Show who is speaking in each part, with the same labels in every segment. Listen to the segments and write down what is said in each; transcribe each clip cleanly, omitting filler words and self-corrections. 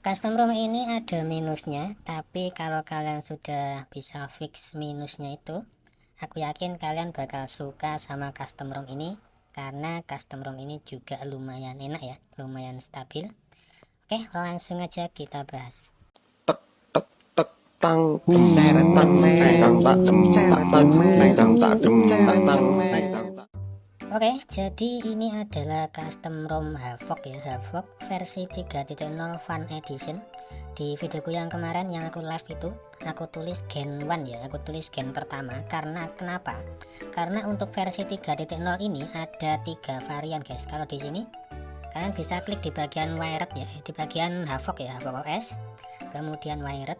Speaker 1: Custom ROM ini ada minusnya, tapi kalau kalian sudah bisa fix minusnya itu, aku yakin kalian bakal suka sama custom ROM ini, karena custom ROM ini juga lumayan enak ya, lumayan stabil. Oke, langsung aja kita bahas.
Speaker 2: Tang teret tang tang tak dem tang tang tak dem tang.
Speaker 1: Oke, jadi ini adalah custom ROM Havok ya, Havok versi 3.0 Fun Edition. Di videoku yang kemarin yang aku live itu, aku tulis Gen 1 ya, aku tulis Gen pertama. Karena kenapa? Karena untuk versi 3.0 ini ada 3 varian guys. Kalau di sini kalian bisa klik di bagian wired ya, di bagian Havok ya, Havok OS. Kemudian wired,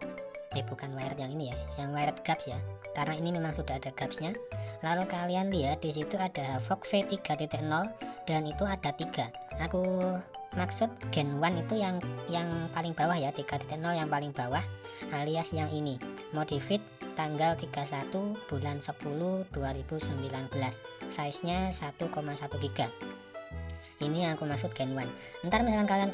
Speaker 1: bukan wired yang ini ya, yang wired gaps ya, karena ini memang sudah ada gapsnya. Lalu kalian lihat di situ ada Havok V3.0 dan itu ada 3. Aku maksud Gen 1 itu yang paling bawah ya, 3.0 yang paling bawah, alias yang ini modified tanggal 31 bulan 10 2019, size nya 1,1 giga. Ini yang aku maksud Gen 1. Ntar misalkan kalian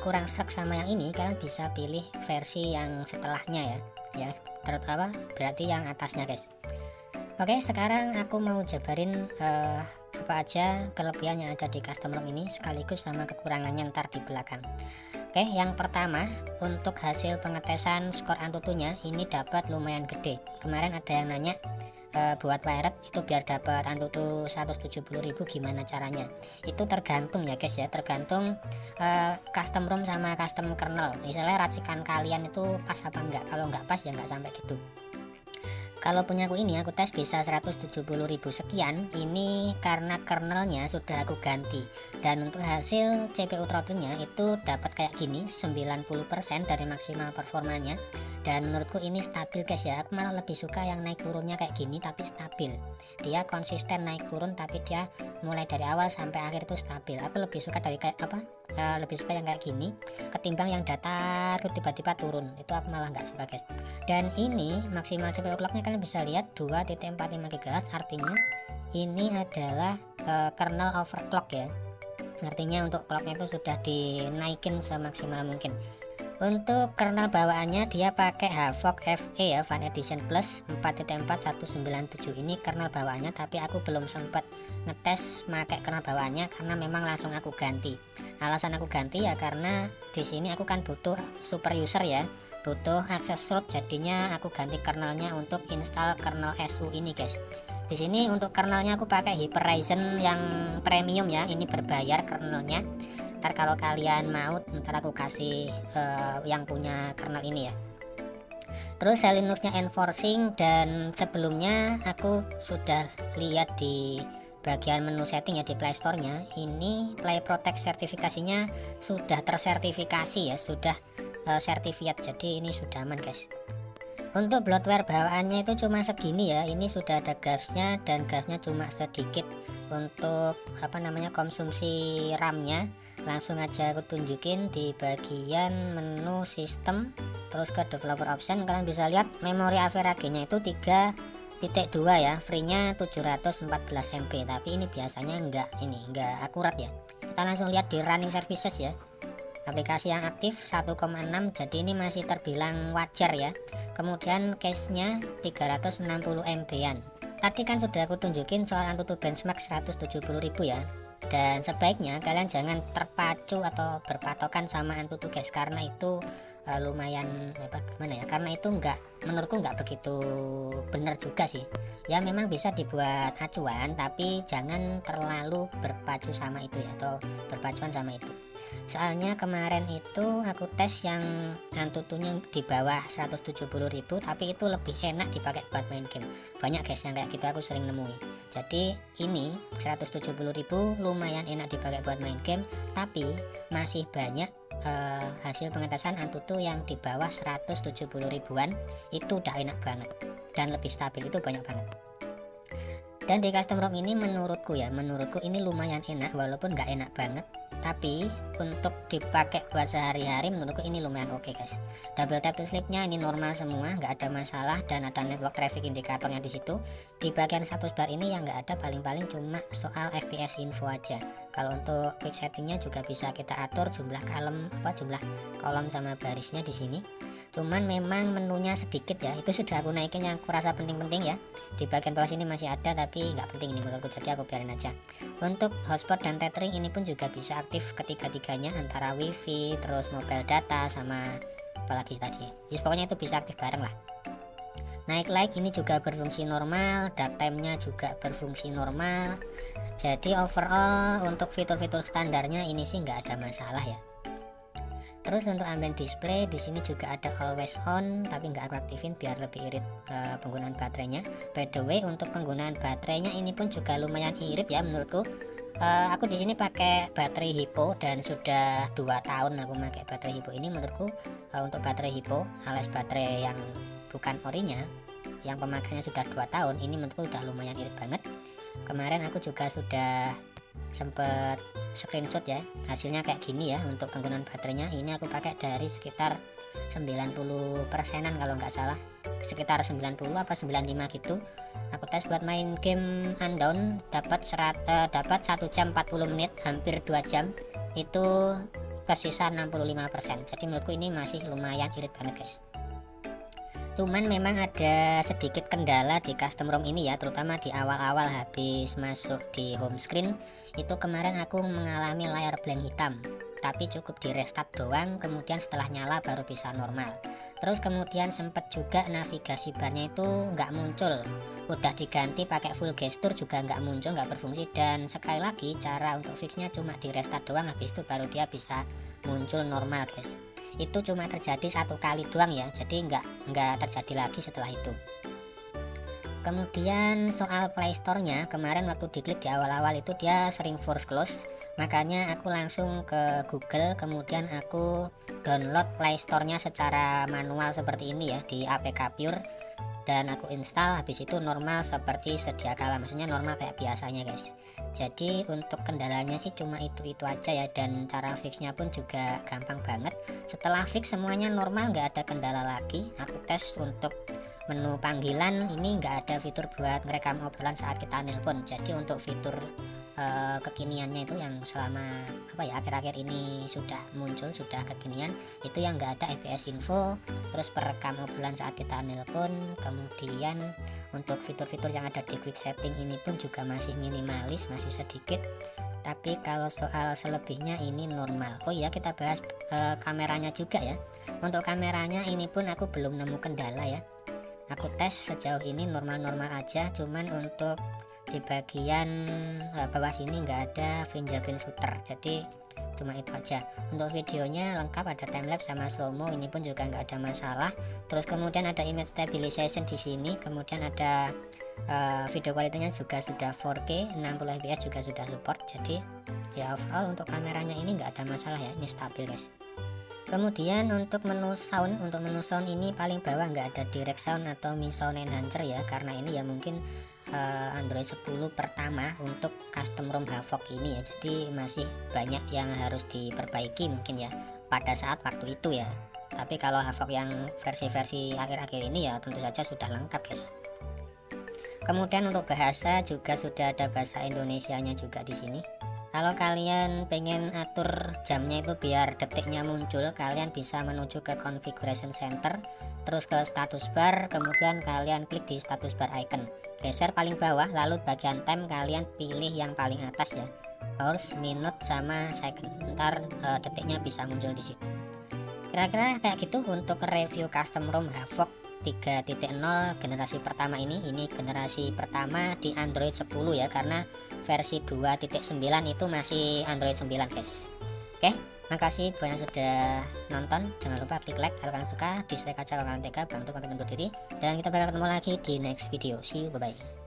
Speaker 1: kurang serak sama yang ini, kalian bisa pilih versi yang setelahnya ya terutama berarti yang atasnya guys. Oke, sekarang aku mau jabarin apa aja kelebihan yang ada di custom ROM ini, sekaligus sama kekurangannya ntar di belakang. Oke, yang pertama, untuk hasil pengetesan skor Antutunya ini dapat lumayan gede. Kemarin ada yang nanya buat wired itu biar dapat Antutu 170.000 gimana caranya. Itu tergantung ya guys ya, tergantung custom ROM sama custom kernel. Misalnya racikan kalian itu pas apa enggak, kalau enggak pas ya enggak sampai gitu. Kalau punya aku ini, aku tes bisa 170.000 sekian. Ini karena kernelnya sudah aku ganti. Dan untuk hasil CPU throttle-nya itu dapat kayak gini, 90% dari maksimal performanya. Dan menurutku ini stabil guys ya. Aku malah lebih suka yang naik turunnya kayak gini tapi stabil. Dia konsisten naik turun tapi dia mulai dari awal sampai akhir itu stabil. Aku lebih suka dari kayak apa? Lebih suka yang kayak gini ketimbang yang datar tiba-tiba turun. Itu aku malah nggak suka guys. Dan ini maksimal CPU clocknya kalian bisa lihat 2.45 GHz, artinya ini adalah kernel overclock ya, artinya untuk clocknya itu sudah dinaikin semaksimal mungkin. Untuk kernel bawaannya dia pakai Havok FE ya, Fun Edition Plus 4.4197. Ini kernel bawaannya, tapi aku belum sempat ngetes pakai kernel bawaannya karena memang langsung aku ganti. Alasan aku ganti ya karena di sini aku kan butuh super user ya, butuh akses root, jadinya aku ganti kernelnya untuk install kernel SU ini guys. Di sini untuk kernelnya aku pakai Hyper-Ryzen yang premium ya, ini berbayar kernelnya. Ntar kalau kalian mau ntar aku kasih yang punya kernel ini ya. Terus Linuxnya enforcing, dan sebelumnya aku sudah lihat di bagian menu setting ya di Play Store-nya, ini Play Protect sertifikasinya sudah tersertifikasi ya, sudah sertifikat, jadi ini sudah aman guys. Untuk bloatware bawaannya itu cuma segini ya, ini sudah ada gasnya dan gasnya cuma sedikit. Untuk apa namanya konsumsi RAM-nya langsung aja aku tunjukin di bagian menu sistem, terus ke developer option. Kalian bisa lihat memori average nya itu 3.2 ya, free nya 714 MB, tapi ini biasanya enggak akurat ya. Kita langsung lihat di running services ya, aplikasi yang aktif 1,6, jadi ini masih terbilang wajar ya. Kemudian cache nya 360 MB-an. Tadi kan sudah aku tunjukin soal Antutu benchmark 170.000 ya. Dan sebaiknya kalian jangan terpacu atau berpatokan sama Antutu guys, karena itu lumayan gimana ya, karena itu menurutku nggak begitu benar juga sih ya. Memang bisa dibuat acuan, tapi jangan terlalu berpacu sama itu ya, atau berpacuan sama itu. Soalnya kemarin itu aku tes yang Antutunya di bawah 170.000, tapi itu lebih enak dipakai buat main game. Banyak guys yang kayak gitu, aku sering nemui. Jadi ini 170.000 lumayan enak dipakai buat main game, tapi masih banyak hasil pengetesan Antutu yang di bawah 170 ribuan itu udah enak banget dan lebih stabil, itu banyak banget. Dan di custom ROM ini menurutku ini lumayan enak, walaupun nggak enak banget, tapi untuk dipakai buat sehari-hari menurutku ini lumayan oke guys. Double tap to sleepnya ini normal semua, nggak ada masalah, dan ada network traffic indikatornya di situ. Di bagian status bar ini yang nggak ada paling-paling cuma soal FPS info aja. Kalau untuk quick settingnya juga bisa kita atur jumlah kolom sama barisnya di sini. Cuman memang menunya sedikit ya, itu sudah aku naikin yang kurasa penting-penting ya. Di bagian bawah sini masih ada tapi nggak penting ini menurutku, jadi aku biarin aja. Untuk hotspot dan tethering ini pun juga bisa aktif ketiga-tiganya, antara wifi, terus mobile data, sama apalagi tadi ya, pokoknya itu bisa aktif bareng lah. Naik light ini juga berfungsi normal, date time-nya juga berfungsi normal. Jadi overall untuk fitur-fitur standarnya ini sih nggak ada masalah ya. Terus untuk ambient display di sini juga ada always on, tapi nggak aku aktifin biar lebih irit penggunaan baterainya. By the way, untuk penggunaan baterainya ini pun juga lumayan irit ya menurutku. Aku di sini pakai baterai Hippo dan sudah 2 tahun aku pakai baterai Hippo ini. Menurutku untuk baterai Hippo alias baterai yang bukan orinya, yang pemakaiannya sudah 2 tahun, ini menurutku udah lumayan irit banget. Kemarin aku juga sudah sempet screenshot ya, hasilnya kayak gini ya. Untuk penggunaan baterainya ini aku pakai dari sekitar 90%an kalau nggak salah, sekitar 90 apa 95 gitu. Aku tes buat main game Undawn, dapat 1 jam 40 menit, hampir 2 jam, itu tersisa 65%. Jadi menurutku ini masih lumayan irit banget guys. Cuman memang ada sedikit kendala di custom ROM ini ya, terutama di awal-awal habis masuk di home screen. Itu kemarin aku mengalami layar blank hitam, tapi cukup di restart doang, kemudian setelah nyala baru bisa normal. Terus kemudian sempet juga navigasi barnya itu nggak muncul, udah diganti pakai full gesture juga nggak muncul, nggak berfungsi. Dan sekali lagi cara untuk fixnya cuma di restart doang, habis itu baru dia bisa muncul normal guys. Itu cuma terjadi 1 kali doang ya, jadi nggak terjadi lagi setelah itu. Kemudian soal playstore-nya, kemarin waktu diklik di awal-awal itu dia sering force close, makanya aku langsung ke Google, kemudian aku download playstore-nya secara manual seperti ini ya di APK Pure, dan aku install. Habis itu normal seperti sedia kala, maksudnya normal kayak biasanya guys. Jadi untuk kendalanya sih cuma itu aja ya, dan cara fixnya pun juga gampang banget. Setelah fix semuanya normal, nggak ada kendala lagi. Aku tes untuk menu panggilan ini nggak ada fitur buat merekam obrolan saat kita nelpon. Jadi untuk fitur kekiniannya itu yang selama akhir-akhir ini sudah muncul, sudah kekinian, itu yang nggak ada FPS info, terus perekam obrolan saat kita nelpon. Kemudian untuk fitur-fitur yang ada di quick setting ini pun juga masih minimalis, masih sedikit. Tapi kalau soal selebihnya ini normal. Oh iya, kita bahas kameranya juga ya. Untuk kameranya ini pun aku belum nemu kendala ya. Aku tes sejauh ini normal-normal aja, cuman untuk di bagian bawah sini nggak ada fingerprint shooter, jadi cuma itu aja. Untuk videonya lengkap, ada timelapse sama slow-mo, ini pun juga nggak ada masalah. Terus kemudian ada image stabilization di sini, kemudian ada video kualitasnya juga sudah 4K 60 fps juga sudah support. Jadi ya overall untuk kameranya ini nggak ada masalah ya, ini stabil guys. Kemudian untuk menu sound ini paling bawah nggak ada direct sound atau Mi Sound Enhancer ya, karena ini ya mungkin Android 10 pertama untuk custom ROM Havok ini ya, jadi masih banyak yang harus diperbaiki mungkin ya pada saat waktu itu ya. Tapi kalau Havok yang versi-versi akhir-akhir ini ya tentu saja sudah lengkap guys. Kemudian untuk bahasa juga sudah ada bahasa Indonesianya juga di sini. Kalau kalian pengen atur jamnya itu biar detiknya muncul, kalian bisa menuju ke configuration center, terus ke status bar, kemudian kalian klik di status bar icon, geser paling bawah, lalu bagian time kalian pilih yang paling atas ya, hours, minute, sama second. Ntar detiknya bisa muncul di situ. Kira-kira kayak gitu untuk review custom ROM Havok 3.0 generasi pertama ini generasi pertama di Android 10 ya, karena versi 2.9 itu masih Android 9 guys. Oke, makasih banyak sudah nonton, jangan lupa klik like kalau kalian suka, dislike aja kalau kalian tega, bantu konten undur diri, dan kita bakal ketemu lagi di next video. See you, bye bye.